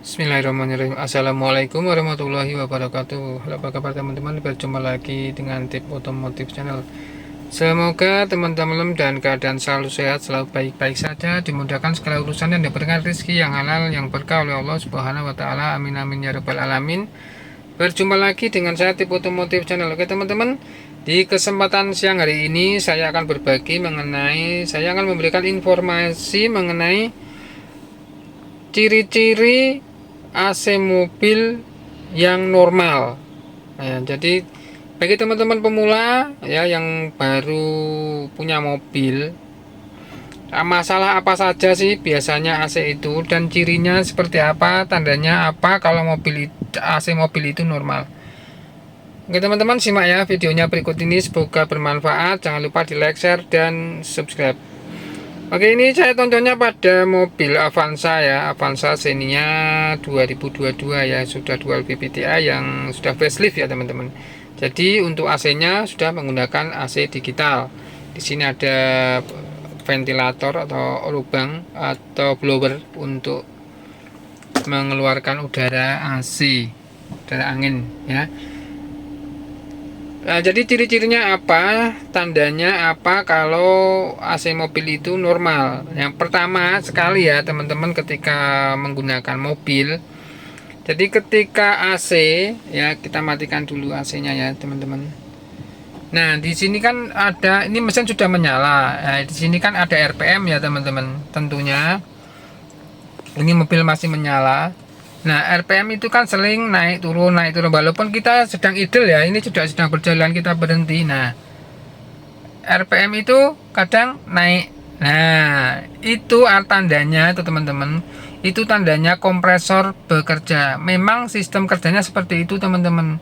Bismillahirrahmanirrahim. Assalamualaikum warahmatullahi wabarakatuh. Halo, apa kabar teman-teman? Berjumpa lagi dengan Tip Otomotif Channel. Semoga teman-teman dan keadaan selalu sehat, selalu baik-baik saja, dimudahkan segala urusan dan diberikan rezeki yang halal, yang berkah oleh Allah Subhanahu wa taala. Amin amin ya rabbal alamin. Berjumpa lagi dengan saya Tip Otomotif Channel. Oke teman-teman, di kesempatan siang hari ini saya akan memberikan informasi mengenai ciri-ciri AC mobil yang normal. Nah, jadi bagi teman-teman pemula ya yang baru punya mobil, masalah apa saja sih biasanya AC itu dan cirinya seperti apa, tandanya apa kalau AC mobil itu normal. Oke teman-teman, simak ya videonya berikut ini, semoga bermanfaat. Jangan lupa di like, share, dan subscribe. Oke, ini saya tontonnya pada mobil Avanza ya, Avanza Xenia 2022 ya, sudah dual VVT-i yang sudah facelift ya teman-teman. Jadi untuk AC-nya sudah menggunakan AC digital. Di sini ada ventilator atau lubang atau blower untuk mengeluarkan udara AC, udara angin ya. Nah, jadi ciri-cirinya apa, tandanya apa kalau AC mobil itu normal. Yang pertama sekali ya teman-teman, ketika menggunakan mobil, jadi ketika AC ya, kita matikan dulu AC-nya ya teman-teman. Nah di sini kan ada, ini mesin sudah menyala. Nah, di sini kan ada RPM ya teman-teman. Tentunya ini mobil masih menyala. Nah, RPM itu kan sering naik turun walaupun kita sedang idle ya, ini sudah sedang berjalan kita berhenti. Nah, RPM itu kadang naik. Nah, itu tandanya itu teman-teman. Itu tandanya kompresor bekerja. Memang sistem kerjanya seperti itu teman-teman.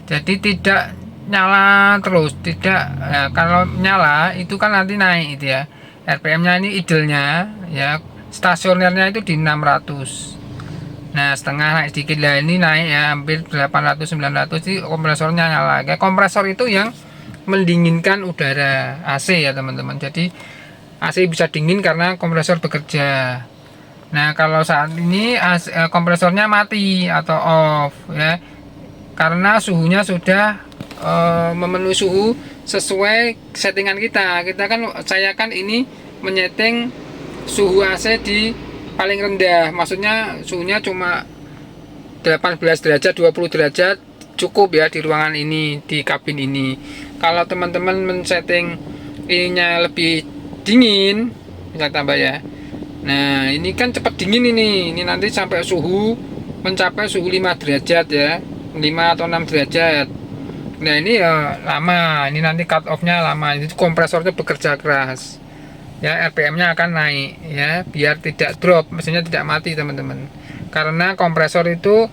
Jadi tidak nyala terus, tidak ya, kalau nyala itu kan nanti naik itu ya. RPM-nya ini idle-nya ya, stasionernya itu di 600. Nah, setengah naik sedikit lah, ini naik ya hampir 800-900. Jadi kompresornya nyala. Kayak kompresor itu yang mendinginkan udara AC ya teman-teman. Jadi AC bisa dingin karena kompresor bekerja. Nah, kalau saat ini kompresornya mati atau off ya, karena suhunya sudah memenuhi suhu sesuai settingan kita. Saya kan ini menyeting suhu AC di paling rendah, maksudnya suhunya cuma 18 derajat, 20 derajat cukup ya di ruangan ini, di kabin ini. Kalau teman-teman men-setting ininya lebih dingin, bisa tambah ya. Nah, ini kan cepat dingin ini nanti sampai mencapai suhu 5 derajat ya, 5 atau 6 derajat. Nah, ini ya lama, ini nanti cut off-nya lama, itu kompresornya bekerja keras. Ya, RPM-nya akan naik ya, biar tidak drop, mesinnya tidak mati teman-teman. Karena kompresor itu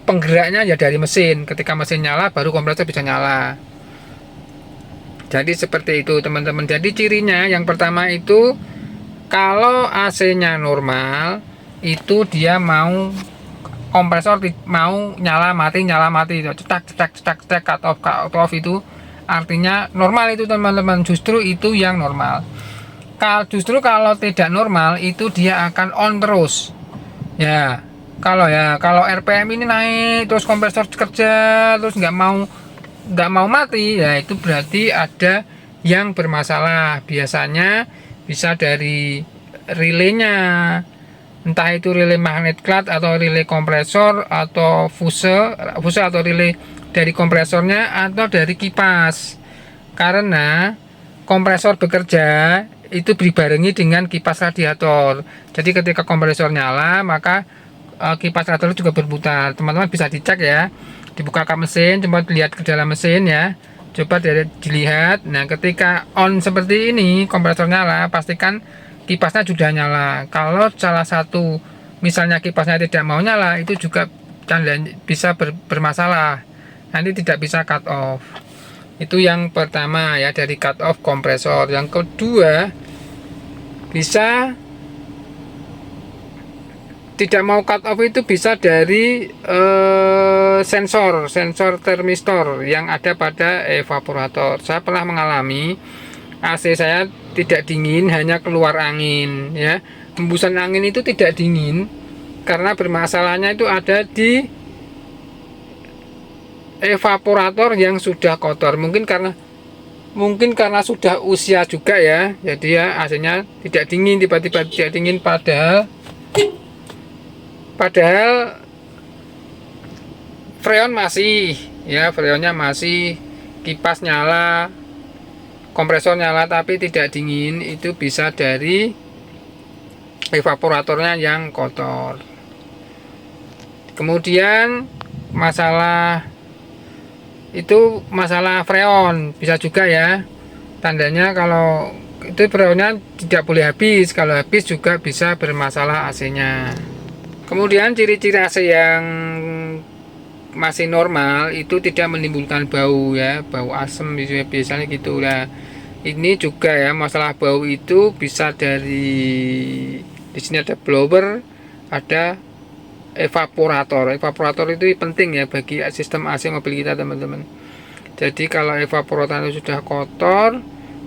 penggeraknya ya dari mesin. Ketika mesin nyala baru kompresor bisa nyala. Jadi seperti itu teman-teman. Jadi cirinya yang pertama itu, kalau AC-nya normal itu dia mau kompresor mau nyala mati cetak cut off itu artinya normal itu teman-teman. Justru itu yang normal. Justru kalau tidak normal itu dia akan on terus ya. Kalau RPM ini naik terus kompresor kerja terus nggak mau mati ya, itu berarti ada yang bermasalah. Biasanya bisa dari relaynya, entah itu relay magnet clutch atau relay kompresor atau fuse atau relay dari kompresornya atau dari kipas. Karena kompresor bekerja itu dibarengi dengan kipas radiator. Jadi ketika kompresor nyala maka kipas radiator juga berputar. Teman-teman bisa dicek ya, dibuka kap mesin, coba lihat ke dalam mesin ya, coba dilihat. Nah, ketika on seperti ini kompresor nyala, pastikan kipasnya sudah nyala. Kalau salah satu misalnya kipasnya tidak mau nyala, itu juga bisa bermasalah, nanti tidak bisa cut off. Itu yang pertama ya, dari cut off kompresor. Yang kedua, bisa tidak mau cut off itu bisa dari sensor termistor yang ada pada evaporator. Saya pernah mengalami AC saya tidak dingin, hanya keluar angin ya. Hembusan angin itu tidak dingin, karena bermasalahnya itu ada di evaporator yang sudah kotor. Mungkin karena sudah usia juga ya, jadi ya AC-nya tidak dingin, tiba-tiba tidak dingin, padahal freon masih ya, freonnya masih, kipas nyala, kompresor nyala, tapi tidak dingin. Itu bisa dari evaporatornya yang kotor. Kemudian masalah freon bisa juga ya, tandanya kalau itu freonnya tidak boleh habis, kalau habis juga bisa bermasalah AC-nya. Kemudian ciri-ciri AC yang masih normal itu tidak menimbulkan bau ya, bau asem biasanya gitu lah. Ini juga ya, masalah bau itu bisa dari, di sini ada blower, ada evaporator. Evaporator itu penting ya bagi sistem AC mobil kita, teman-teman. Jadi kalau evaporator itu sudah kotor,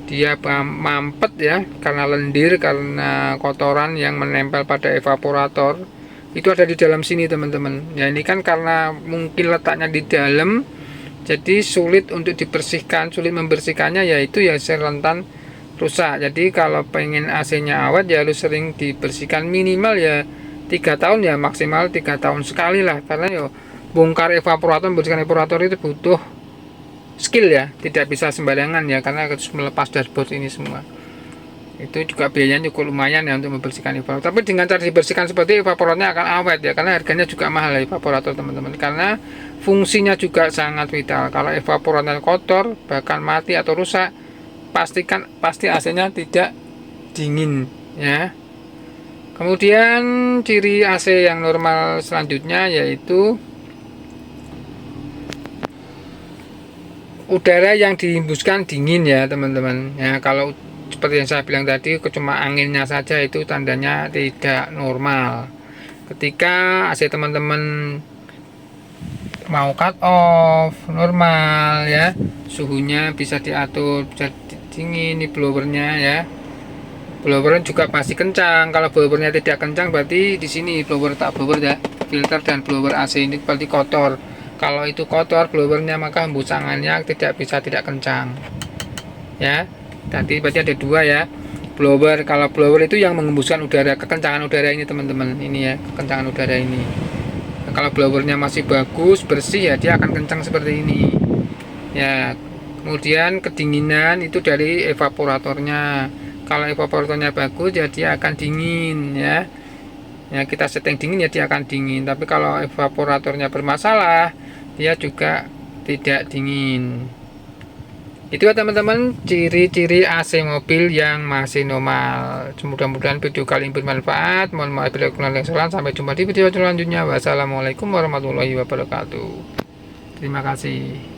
dia mampet ya, karena lendir, karena kotoran yang menempel pada evaporator. Itu ada di dalam sini, teman-teman. Ya, ini kan karena mungkin letaknya di dalam, jadi sulit untuk dibersihkan, sulit membersihkannya, yaitu ya rentan rusak. Jadi kalau pengen AC-nya awet ya harus sering dibersihkan, minimal ya 3 tahun ya, maksimal 3 tahun sekali lah, karena ya bongkar evaporator, membersihkan evaporator itu butuh skill ya, tidak bisa sembarangan ya, karena harus melepas dashboard ini semua. Itu juga biayanya cukup lumayan ya untuk membersihkan evaporator. Tapi dengan cara dibersihkan seperti evaporatornya akan awet ya, karena harganya juga mahal ya evaporator, teman-teman, karena fungsinya juga sangat vital. Kalau evaporatornya kotor, bahkan mati atau rusak, pasti AC-nya tidak dingin ya. Kemudian ciri AC yang normal selanjutnya yaitu udara yang dihembuskan dingin ya, teman-teman. Ya, kalau seperti yang saya bilang tadi, cuma anginnya saja itu tandanya tidak normal. Ketika AC teman-teman mau cut off normal ya, suhunya bisa diatur, bisa dingin. Ini blowernya ya. Blower juga pasti kencang. Kalau blowernya tidak kencang, berarti di sini blower ya, filter dan blower AC ini berarti kotor. Kalau itu kotor blowernya, maka hembusannya tidak kencang ya. Tadi berarti ada 2 ya, blower. Kalau blower itu yang menghembuskan udara, kekencangan udara ini, teman-teman, ini ya, kekencangan udara ini. Nah, kalau blowernya masih bagus, bersih ya, dia akan kencang seperti ini ya. Kemudian kedinginan itu dari evaporatornya. Kalau evaporatornya bagus ya dia akan dingin ya. Ya, kita setting dingin ya dia akan dingin. Tapi kalau evaporatornya bermasalah, dia juga tidak dingin. Itu ya, teman-teman, ciri-ciri AC mobil yang masih normal. Mudah-mudahan video kali ini bermanfaat. Mohon maaf bila kurang dan salah. Sampai jumpa di video selanjutnya. Wassalamualaikum warahmatullahi wabarakatuh. Terima kasih.